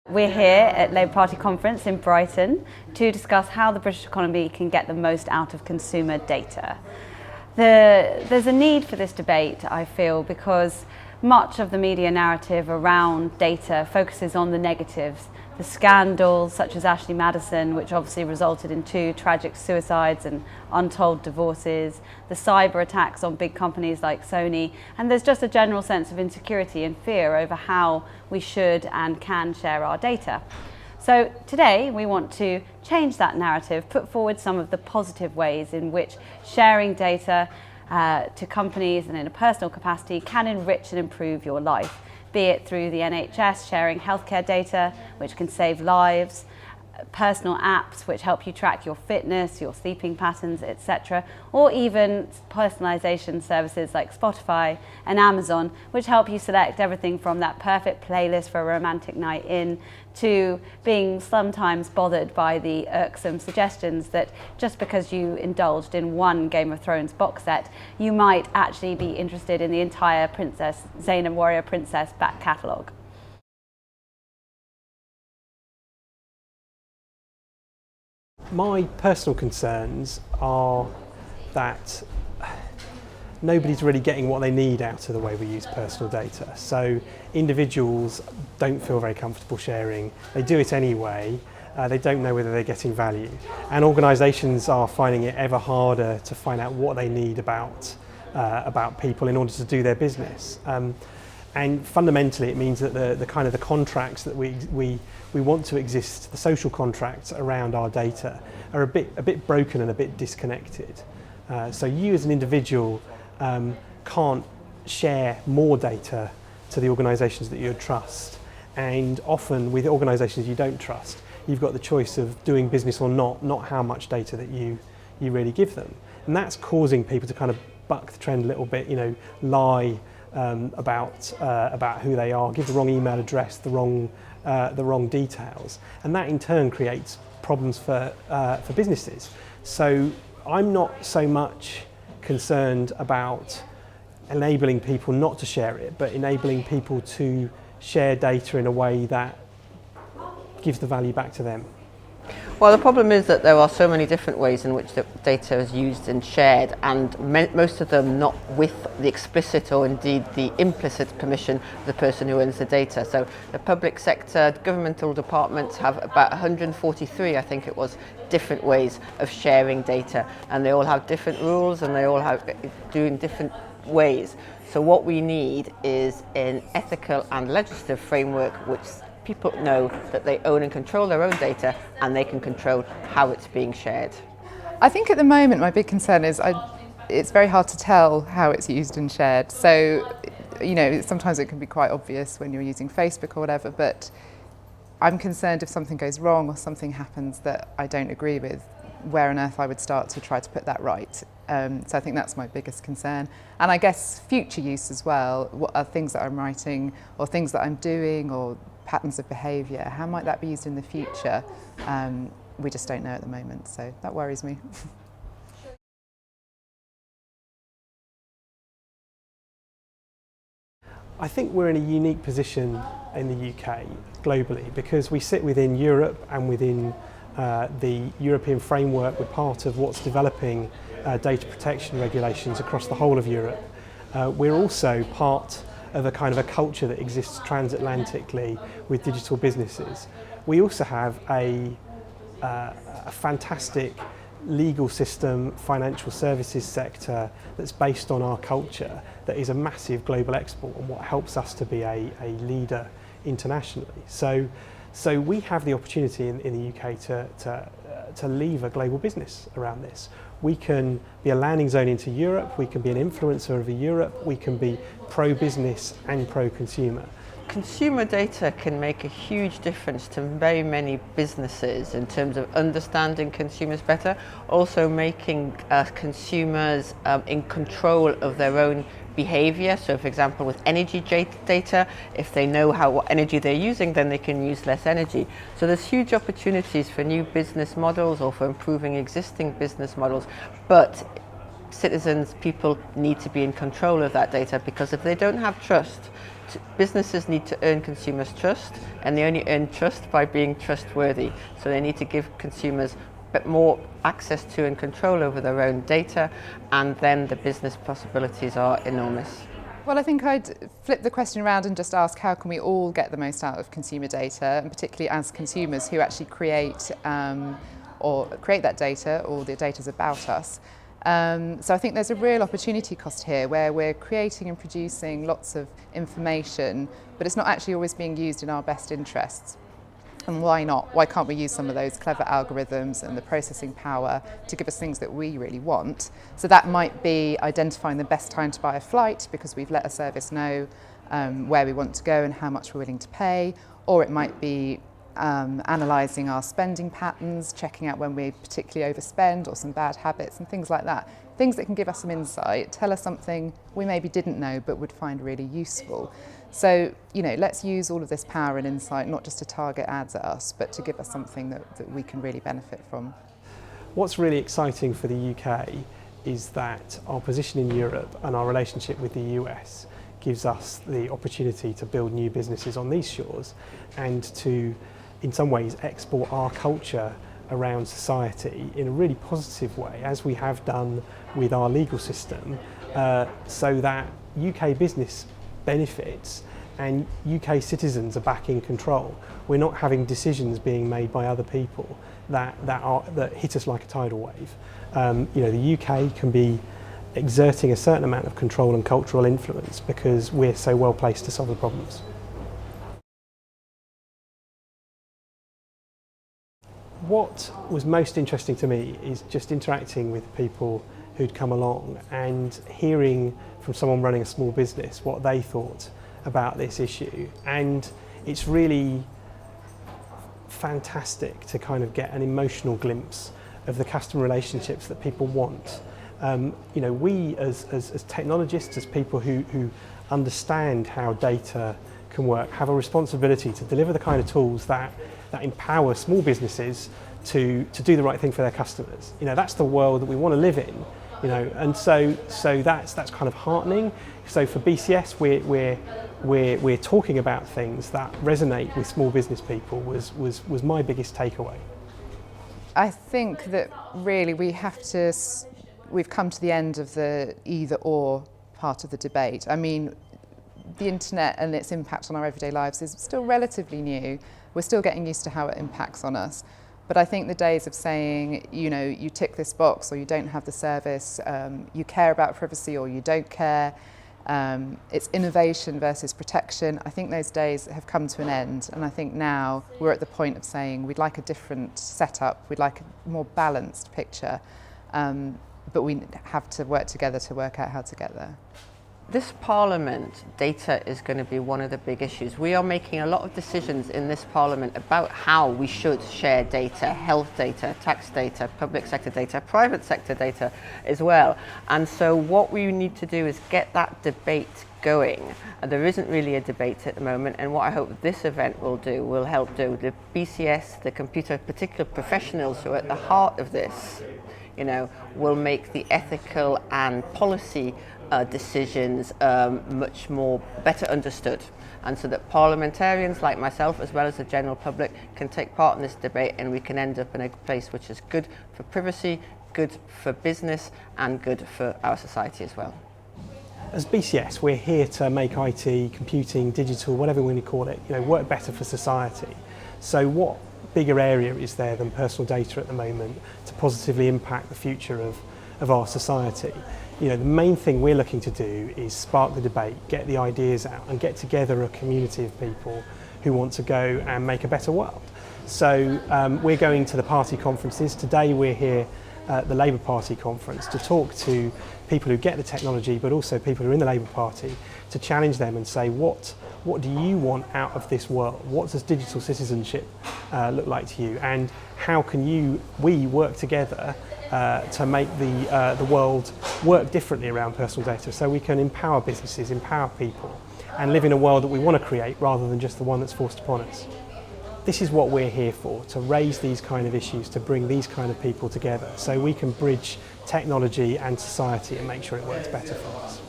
We're here at Labour Party Conference in Brighton to discuss how the British economy can get the most out of consumer data. There's a need for this debate, I feel, because much of the media narrative around data focuses on the negatives, the scandals such as Ashley Madison, which obviously resulted in 2 tragic suicides and untold divorces, the cyber attacks on big companies like Sony, and there's just a general sense of insecurity and fear over how we should and can share our data. So today we want to change that narrative, put forward some of the positive ways in which sharing data to companies and in a personal capacity can enrich and improve your life, be it through the NHS sharing healthcare data, which can save lives, personal apps which help you track your fitness, your sleeping patterns, etc., or even personalization services like Spotify and Amazon, which help you select everything from that perfect playlist for a romantic night in to being sometimes bothered by the irksome suggestions that just because you indulged in one Game of Thrones box set, you might actually be interested in the entire Princess Zayn and Warrior Princess back catalogue. My personal concerns are that nobody's really getting what they need out of the way we use personal data. So individuals don't feel very comfortable sharing. They do it anyway. They don't know whether they're getting value. And organisations are finding it ever harder to find out what they need about people in order to do their business. And fundamentally it means that the contracts that we want to exist, the social contracts around our data, are a bit broken and a bit disconnected. So you as an individual can't share more data to the organisations that you trust, and often with organisations you don't trust, you've got the choice of doing business or not how much data that you really give them. And that's causing people to kind of buck the trend a little bit, lie about who they are, give the wrong email address, the wrong details, and that in turn creates problems for businesses. So I'm not so much concerned about enabling people not to share it, but enabling people to share data in a way that gives the value back to them. Well, the problem is that there are so many different ways in which the data is used and shared, and most of them not with the explicit or indeed the implicit permission of the person who owns the data. So the public sector, governmental departments have about 143, I think it was, different ways of sharing data, and they all have different rules and they all have doing different ways. So what we need is an ethical and legislative framework which people know that they own and control their own data, and they can control how it's being shared. I think at the moment my big concern is it's very hard to tell how it's used and shared. So, sometimes it can be quite obvious when you're using Facebook or whatever, but I'm concerned if something goes wrong or something happens that I don't agree with, where on earth I would start to try to put that right. So I think that's my biggest concern. And I guess future use as well, what are things that I'm writing or things that I'm doing or patterns of behaviour, how might that be used in the future? We just don't know at the moment, so that worries me. I think we're in a unique position in the UK globally because we sit within Europe and within the European framework. We're part of what's developing data protection regulations across the whole of Europe. We're also part of a kind of a culture that exists transatlantically with digital businesses. We also have a fantastic legal system, financial services sector that's based on our culture, that is a massive global export and what helps us to be a leader internationally. So we have the opportunity in the UK to leave a global business around this. We can be a landing zone into Europe, we can be an influencer over Europe, we can be pro-business and pro-consumer. Consumer data can make a huge difference to very many businesses in terms of understanding consumers better, also making consumers in control of their own behaviour. So for example with energy data, if they know what energy they're using, then they can use less energy. So there's huge opportunities for new business models or for improving existing business models, but citizens, people need to be in control of that data, because if they don't have trust, businesses need to earn consumers' trust, and they only earn trust by being trustworthy. So they need to give consumers a bit more access to and control over their own data, and then the business possibilities are enormous. Well, I think I'd flip the question around and just ask, how can we all get the most out of consumer data, and particularly as consumers who actually create that data, or the data's about us. So I think there's a real opportunity cost here, where we're creating and producing lots of information, but it's not actually always being used in our best interests. And why not? Why can't we use some of those clever algorithms and the processing power to give us things that we really want? So that might be identifying the best time to buy a flight because we've let a service know where we want to go and how much we're willing to pay, or it might be analysing our spending patterns, checking out when we particularly overspend, or some bad habits and things like that. Things that can give us some insight, tell us something we maybe didn't know but would find really useful. So, let's use all of this power and insight not just to target ads at us, but to give us something that we can really benefit from. What's really exciting for the UK is that our position in Europe and our relationship with the US gives us the opportunity to build new businesses on these shores, and to, in some ways, export our culture around society in a really positive way, as we have done with our legal system, so that UK business benefits and UK citizens are back in control. We're not having decisions being made by other people that hit us like a tidal wave. The UK can be exerting a certain amount of control and cultural influence because we're so well placed to solve the problems. What was most interesting to me is just interacting with people who'd come along and hearing from someone running a small business what they thought about this issue. And it's really fantastic to kind of get an emotional glimpse of the customer relationships that people want. We as technologists, as people who understand how data can work, have a responsibility to deliver the kind of tools that empower small businesses to do the right thing for their customers. That's the world that we want to live in. And so that's kind of heartening. So for BCS, we're talking about things that resonate with small business people was my biggest takeaway. I think that really we've come to the end of the either or part of the debate. I mean, the internet and its impact on our everyday lives is still relatively new. We're still getting used to how it impacts on us. But I think the days of saying, you tick this box or you don't have the service, you care about privacy or you don't care, it's innovation versus protection. I think those days have come to an end, and I think now we're at the point of saying we'd like a different setup, we'd like a more balanced picture, but we have to work together to work out how to get there. This Parliament, data is going to be one of the big issues. We are making a lot of decisions in this Parliament about how we should share data, health data, tax data, public sector data, private sector data as well. And so what we need to do is get that debate going. And there isn't really a debate at the moment, and what I hope this event will help do, the BCS, the computer particular professionals who are at the heart of this, will make the ethical and policy decisions much more better understood, and so that parliamentarians like myself as well as the general public can take part in this debate, and we can end up in a place which is good for privacy, good for business, and good for our society as well. As BCS, we're here to make IT, computing, digital, whatever we want to call it, work better for society. So what bigger area is there than personal data at the moment to positively impact the future of our society? The main thing we're looking to do is spark the debate, get the ideas out, and get together a community of people who want to go and make a better world. So we're going to the party conferences. Today we're here at the Labour Party conference to talk to people who get the technology, but also people who are in the Labour Party, to challenge them and say, what do you want out of this world? What does digital citizenship look like to you? And how can we work together to make the world work differently around personal data, so we can empower businesses, empower people, and live in a world that we want to create rather than just the one that's forced upon us. This is what we're here for, to raise these kind of issues, to bring these kind of people together so we can bridge technology and society and make sure it works better for us.